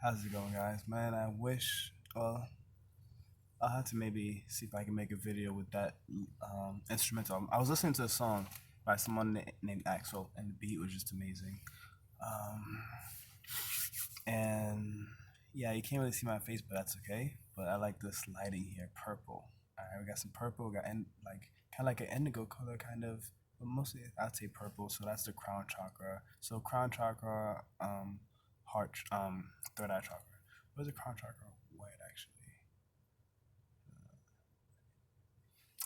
How's it going, guys? Man, I wish. I'll have to maybe see if I can make a video with that instrumental. I was listening to a song by someone named Axel, and the beat was just amazing. Um, and yeah, you can't really see my face, but that's okay. But I like this lighting here, purple. All right, we got some purple. We got like kind of like an indigo color, kind of. But mostly, I'd say purple. So that's the crown chakra. So crown chakra, heart, third eye chakra. Where's the crown chakra? White actually.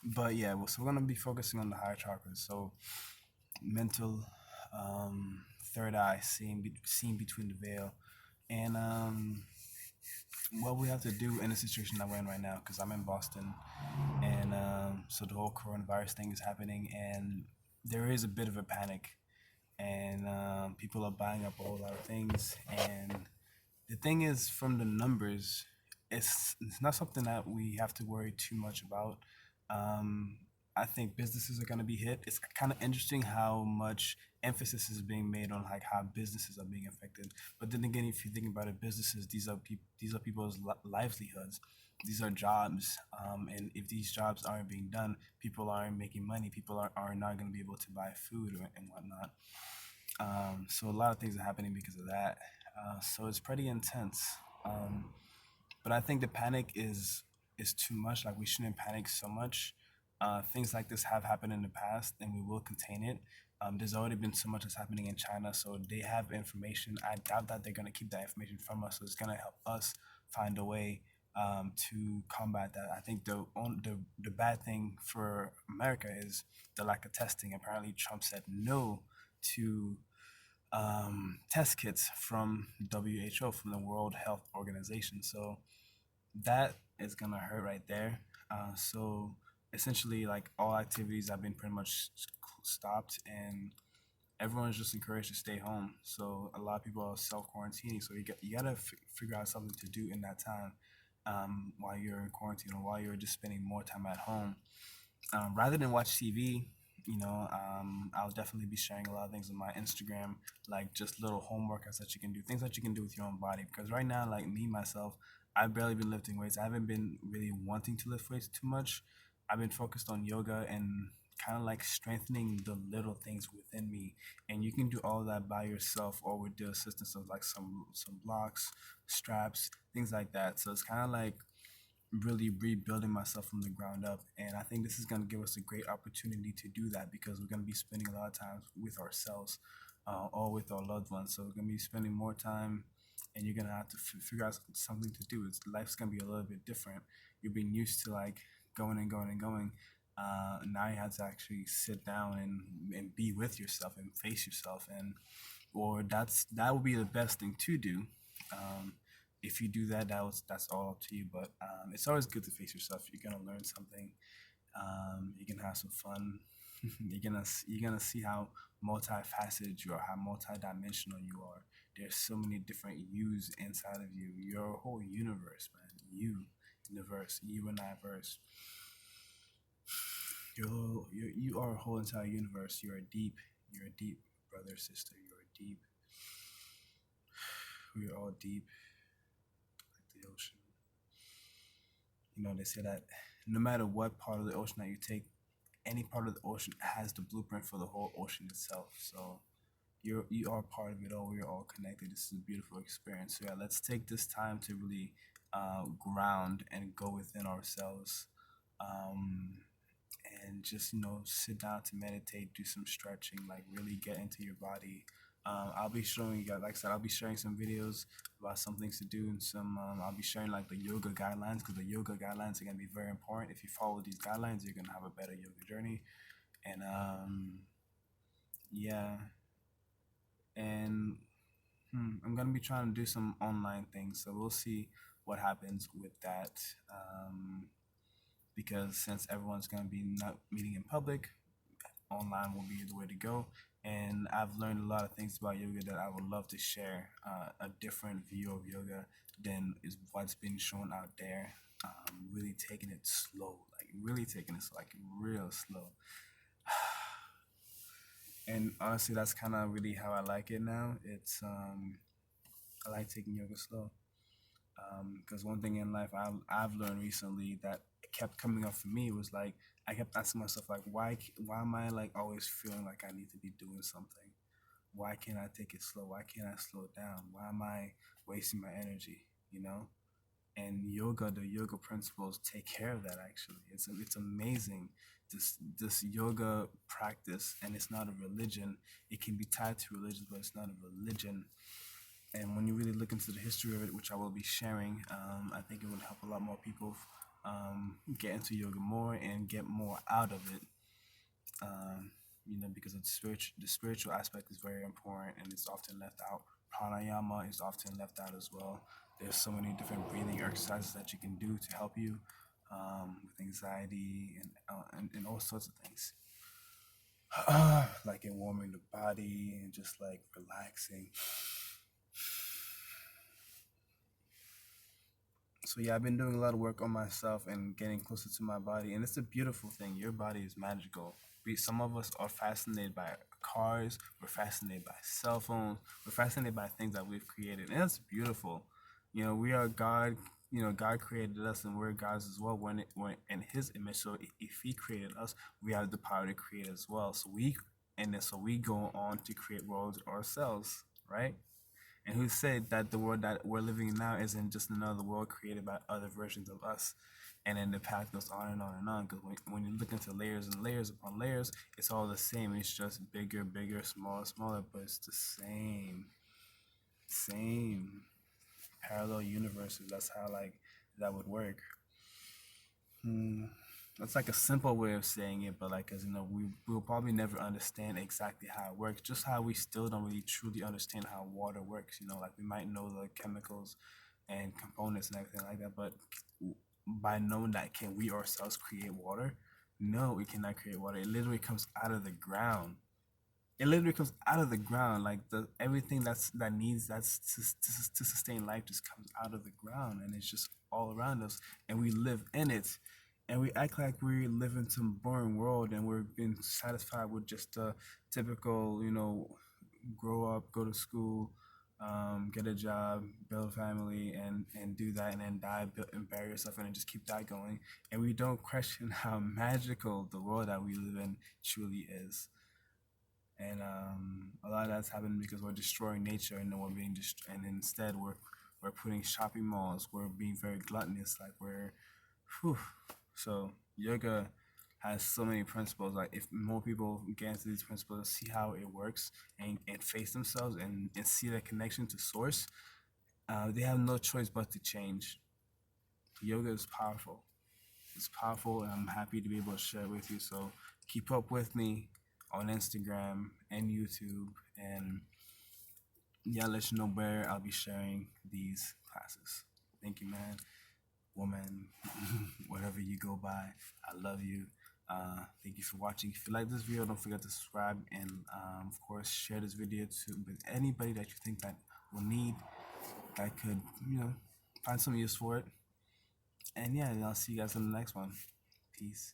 But yeah, well, so we're gonna be focusing on the higher chakras. So mental, third eye, seeing between the veil, and what we have to do in the situation that we're in right now, because I'm in Boston, and so the whole coronavirus thing is happening, and there is a bit of a panic, and people are buying up a whole lot of things, and the thing is, from the numbers, it's not something that we have to worry too much about. Um, I think businesses are going to be hit. It's kind of interesting how much emphasis is being made on like how businesses are being affected. But then again, if you think about it, businesses these are people's livelihoods. These are jobs, and if these jobs aren't being done, people aren't making money. People are not going to be able to buy food and whatnot. So a lot of things are happening because of that. So it's pretty intense. Um, but I think the panic is too much. Like we shouldn't panic so much. Things like this have happened in the past, and we will contain it. There's already been so much that's happening in China, so they have information. I doubt that they're gonna keep that information from us. So it's gonna help us find a way to combat that. I think the bad thing for America is the lack of testing. Apparently, Trump said no to test kits from WHO, from the World Health Organization. So that is gonna hurt right there. So essentially, like all activities have been pretty much stopped, and everyone's just encouraged to stay home. So a lot of people are self quarantining. So you gotta figure out something to do in that time, while you're in quarantine or while you're just spending more time at home, rather than watch TV. I'll definitely be sharing a lot of things on my Instagram, like just little home workouts that you can do, things that you can do with your own body. Because right now, like me myself, I've barely been lifting weights. I haven't been really wanting to lift weights too much. I've been focused on yoga and kind of like strengthening the little things within me. And you can do all of that by yourself or with the assistance of like some blocks, straps, things like that. So it's kind of like really rebuilding myself from the ground up. And I think this is going to give us a great opportunity to do that because we're going to be spending a lot of time with ourselves, or with our loved ones. So we're going to be spending more time, and you're going to have to figure out something to do. Life's going to be a little bit different. You're being used to like going and going and going. Now you have to actually sit down and be with yourself and face yourself. And or that would be the best thing to do. Um, if you do that, that's all up to you. But it's always good to face yourself. You're gonna learn something. You can have some fun. You're gonna see how multifaceted you are, how multidimensional you are. There's so many different yous inside of you. You're a whole universe, man. Universe, you and I verse. You are a whole entire universe. You're a deep. You're a deep brother, sister. You're a deep. We're all deep, like the ocean. They say that no matter what part of the ocean that you take, any part of the ocean has the blueprint for the whole ocean itself. So you are part of it all. We're all connected. This is a beautiful experience. So yeah, let's take this time to really ground and go within ourselves, um, and just sit down to meditate, do some stretching, like really get into your body. I'll be showing you guys, like I said, I'll be sharing some videos about some things to do, and I'll be sharing like the yoga guidelines, because the yoga guidelines are gonna be very important. If you follow these guidelines, you're gonna have a better yoga journey. And yeah, and I'm gonna be trying to do some online things, so we'll see what happens with that. Because since everyone's gonna be not meeting in public, online will be the way to go. And I've learned a lot of things about yoga that I would love to share, a different view of yoga than is what's being shown out there. Really taking it slow, like really taking it like real slow. And honestly, that's kind of really how I like it now. I like taking yoga slow. Because one thing in life I've learned recently that kept coming up for me was like I kept asking myself like why am I like always feeling like I need to be doing something? Why can't I take it slow? Why can't I slow it down? Why am I wasting my energy? You know? And yoga, the yoga principles take care of that. Actually, it's amazing. This yoga practice, and it's not a religion. It can be tied to religion, but it's not a religion. And when you really look into the history of it, which I will be sharing, I think it would help a lot more people get into yoga more and get more out of it. Because the spiritual aspect is very important and it's often left out. Pranayama is often left out as well. There's so many different breathing exercises that you can do to help you with anxiety and all sorts of things. Like in warming the body and just like relaxing. So yeah, I've been doing a lot of work on myself and getting closer to my body, and it's a beautiful thing. Your body is magical. Some of us are fascinated by cars. We're fascinated by cell phones. We're fascinated by things that we've created, and it's beautiful. We are God. God created us, and we're gods as well. When in His image, so if He created us, we have the power to create as well. So we go on to create worlds ourselves, right? And who said that the world that we're living in now isn't just another world created by other versions of us? And then the path goes on and on and on. Because when you look into layers and layers upon layers, it's all the same. It's just bigger, bigger, smaller, smaller, but it's the same parallel universes. That's how like that would work. That's like a simple way of saying it, but like, as we'll probably never understand exactly how it works. Just how we still don't really truly understand how water works. Like we might know the chemicals and components and everything like that, but by knowing that, can we ourselves create water? No, we cannot create water. It literally comes out of the ground. It literally comes out of the ground. Like the everything that needs to sustain life just comes out of the ground, and it's just all around us, and we live in it, and we act like we live in some boring world, and we're being satisfied with just a typical, grow up, go to school, get a job, build a family, and do that, and then die and bury yourself, and then just keep that going, and we don't question how magical the world that we live in truly is. And a lot of that's happening because we're destroying nature, and then and instead we're putting shopping malls. We're being very gluttonous, like whew. So yoga has so many principles. Like if more people get into these principles, see how it works, and face themselves and see the connection to source, they have no choice but to change. Yoga is powerful. It's powerful, and I'm happy to be able to share it with you. So keep up with me on Instagram and YouTube, and yeah, I'll let you know where I'll be sharing these classes. Thank you, man, woman, whatever you go by. I love you. Thank you for watching. If you like this video, don't forget to subscribe, and of course share this video with anybody that you think that will need, that could find some use for it. And yeah, I'll see you guys in the next one. Peace.